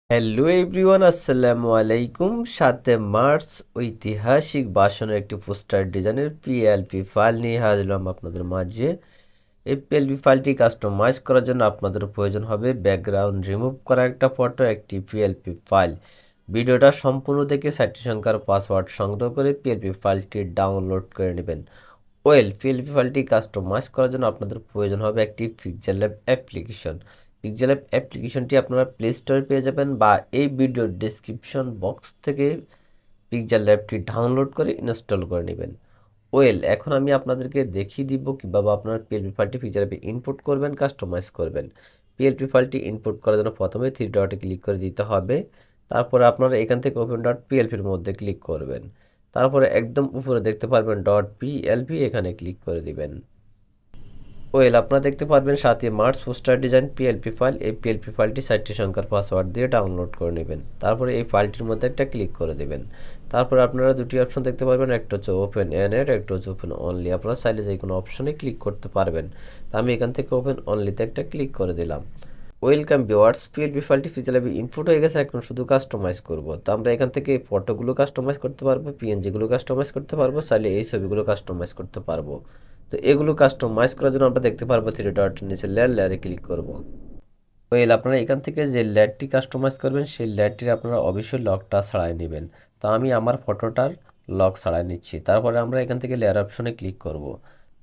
Hello everyone, আসসালামু আলাইকুম। 7 March ঐতিহাসিক ভাষণের একটি পোস্টার ডিজাইনের পিএলপি ফাইল নিয়ে হাজির হলাম আপনাদের মাঝে। এই পিএলপি ফাইলটি কাস্টমাইজ করার জন্য আপনাদের প্রয়োজন হবে ব্যাকগ্রাউন্ড রিমুভ করা একটা ফটো, একটি পিএলপি ফাইল। ভিডিওটা সম্পূর্ণ দেখে সাইটটি সংখ্যার পাসওয়ার্ড সংগ্রহ করে পিএলপি ফাইলটি ডাউনলোড করে নেবেন। পিএলপি ফাইলটি কাস্টমাইজ করার জন্য আপনাদের প্রয়োজন হবে একটি পিক্সেলল্যাব অ্যাপ্লিকেশন। পিক্সেলল্যাব অ্যাপ্লিকেশনটি আপনারা প্লে স্টোরে পেয়ে যাবেন বা এই ভিডিওর ডেসক্রিপশন বক্স থেকে পিক্সেলল্যাবটি ডাউনলোড করে ইনস্টল করে নেবেন। এখন আমি আপনাদেরকে দেখিয়ে দিব কীভাবে আপনার পিএলপি ফাইলটি পিক্সেলল্যাবে ইনপুট করবেন, কাস্টমাইজ করবেন। পিএলপি ফাইলটি ইনপুট করার জন্য প্রথমে থ্রি ডটে ক্লিক করে দিতে হবে। তারপরে আপনারা এখান থেকে ওপেন ডট পিএলপির মধ্যে ক্লিক করবেন। তারপরে একদম উপরে দেখতে পারবেন ডট পিএলপি, এখানে ক্লিক করে দিবেন। আপনারা দেখতে পারবেন 7 March poster design PLP file. এই পিএলপি ফাইলটি 4টি সংখ্যার পাসওয়ার্ড দিয়ে ডাউনলোড করে নেবেন। তারপরে এই ফাইলটির মধ্যে একটা ক্লিক করে দেবেন। তারপরে আপনারা দুটি অপশন দেখতে পারবেন, একটা হচ্ছে ওপেন এন্ড, একটা হচ্ছে ওপেন অনলি। আপনারা চাইলে যে কোনো অপশনে ক্লিক করতে পারবেন। তো আমি এখান থেকে ওপেন অনলিতে একটা ক্লিক করে দিলাম। ওয়েলকাম ভিউয়ার্স, পিএলপি ফাইলটি পিক্সেলল্যাবে ইনপুট হয়ে গেছে। এখন শুধু কাস্টমাইজ করব। তো আমরা এখান থেকে ফটোগুলো কাস্টমাইজ করতে পারবো, পিএনজিগুলো কাস্টমাইজ করতে পারবো, চাইলে এই ছবিগুলো কাস্টমাইজ করতে পারবো। তো এগুলো কাস্টমাইজ করার জন্য আমরা দেখতে পারবো থ্রি ডটের নিচে লেয়ারে ক্লিক করব। আপনারা এখান থেকে যে লেয়ারটি কাস্টমাইজ করবেন সেই লেয়ারটির আপনারা অবশ্যই লকটা ছাড়াই নেবেন। তো আমি আমার ফটোটার লক ছাড়াই নিচ্ছি। তারপরে আমরা এখান থেকে লেয়ার অপশনে ক্লিক করব।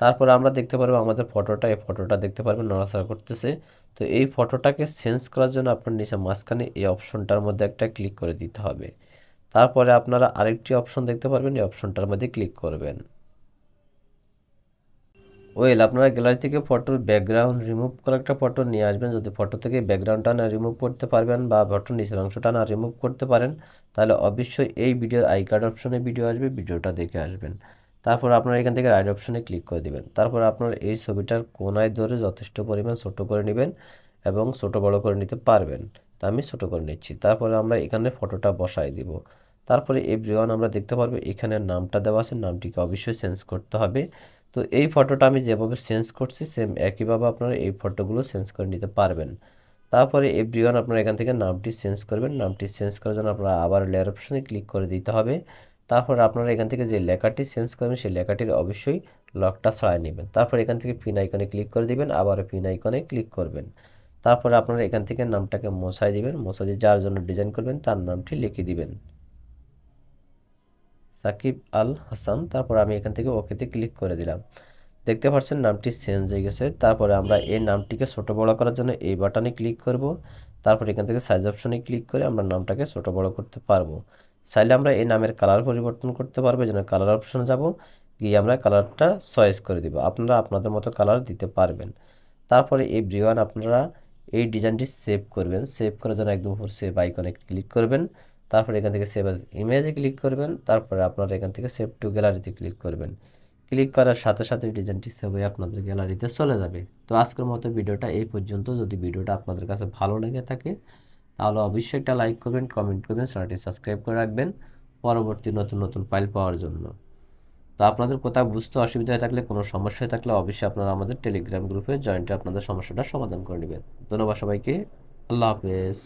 তারপরে আমরা দেখতে পারবো আমাদের ফটোটা, এই ফটোটা দেখতে পারবেন নড়াচড়া করতেছে। তো এই ফটোটাকে চেঞ্জ করার জন্য আপনার নিচে মাঝখানে এই অপশনটার মধ্যে একটা ক্লিক করে দিতে হবে। তারপরে আপনারা আরেকটি অপশন দেখতে পারবেন, এই অপশনটার মধ্যে ক্লিক করবেন। আপনারা গ্যালারি থেকে ফটোর ব্যাকগ্রাউন্ড রিমুভ করা একটা ফটো নিয়ে আসবেন। যদি ফটো থেকে ব্যাকগ্রাউন্ডটা না রিমুভ করতে পারবেন বা ফটোর নিচের অংশটা না রিমুভ করতে পারেন, তাহলে অবশ্যই এই ভিডিওর আই কার্ড অপশনে ভিডিও আসবে, ভিডিওটা দেখে আসবেন। তারপর আপনারা এখান থেকে রাইট অপশনে ক্লিক করে দিবেন। তারপর আপনারা এই ছবিটার কোনায় ধরে যথেষ্ট পরিমাণ ছোট করে নেবেন এবং ছোট বড় করে নিতে পারবেন। তো আমি ছোট করে নিচ্ছি। তারপরে আমরা এখানে ফটোটা বসাই দিব। তারপরে এভরিওয়ান আমরা দেখতে পারবো এখানে নামটা দেওয়া আছে, নামটিকে অবশ্যই চেঞ্জ করতে হবে। তো এই ফটোটা আমি যেভাবে চেঞ্জ করছি সেম একইভাবে আপনারা এই ফটোগুলো চেঞ্জ করে নিতে পারবেন। তারপরে এভরিওয়ান আপনারা এখান থেকে নামটি চেঞ্জ করবেন। নামটি চেঞ্জ করার জন্য আপনারা আবার লেয়ার অপশনে ক্লিক করে দিতে হবে। তারপর আপনারা এখান থেকে যে লেখাটি চেঞ্জ করবেন সেই লেখাটির অবশ্যই লকটা ছাড়াই নেবেন। তারপর এখান থেকে পিন আইকনে ক্লিক করে দিবেন, আবার পিন আইকনে ক্লিক করবেন। তারপরে আপনারা এখান থেকে নামটাকে মোছাই দিবেন, মোছা দিয়ে যার জন্য ডিজাইন করবেন তার নামটি লিখে দিবেন, সাকিব আল হাসান। তারপর আমি এখান থেকে ওকেতে ক্লিক করে দিলাম। দেখতে পাচ্ছেন নামটি চেঞ্জ হয়ে গেছে। তারপরে আমরা এই নামটিকে ছোট বড় করার জন্য এই বাটনে ক্লিক করব। তারপর এখান থেকে সাইজ অপশনে ক্লিক করে আমরা নামটাকে ছোট বড় করতে পারবো। চাইলে আমরা এই নামের কালার পরিবর্তন করতে পারবো। যেন কালার অপশনে যাব, গিয়ে আমরা কালারটা চয়েস করে দিব। আপনারা আপনাদের মতো কালার দিতে পারবেন। তারপরে এভরিওয়ান আপনারা এই ডিজাইনটি সেভ করবেন। সেভ করার জন্য একদম উপর সেভ আইকনে ক্লিক করবেন। তারপরে এখান থেকে সেভ অ্যাজ ইমেজে ক্লিক করবেন। তারপরে আপনারা এখান থেকে সেভ টু গ্যালারিতে ক্লিক করবেন। ক্লিক করার সাথে সাথে ডিজাইনটি সেভ হয়ে আপনাদের গ্যালারিতে চলে যাবে। তো আজকের মতো ভিডিওটা এই পর্যন্ত। যদি ভিডিওটা আপনাদের কাছে ভালো লেগে থাকে তাহলে অবশ্যই একটা লাইক করবেন, কমেন্ট করবেন, চ্যানেলটি সাবস্ক্রাইব করে রাখবেন পরবর্তী নতুন নতুন ফাইল পাওয়ার জন্য। তো আপনাদের কোথাও বুঝতে অসুবিধা হয়ে থাকলে, কোনো সমস্যা হয়ে থাকলে অবশ্যই আপনারা আমাদের টেলিগ্রাম গ্রুপে জয়েন্টে আপনাদের সমস্যাটা সমাধান করে নেবেন। ধন্যবাদ সবাইকে। আল্লাহ হাফেজ।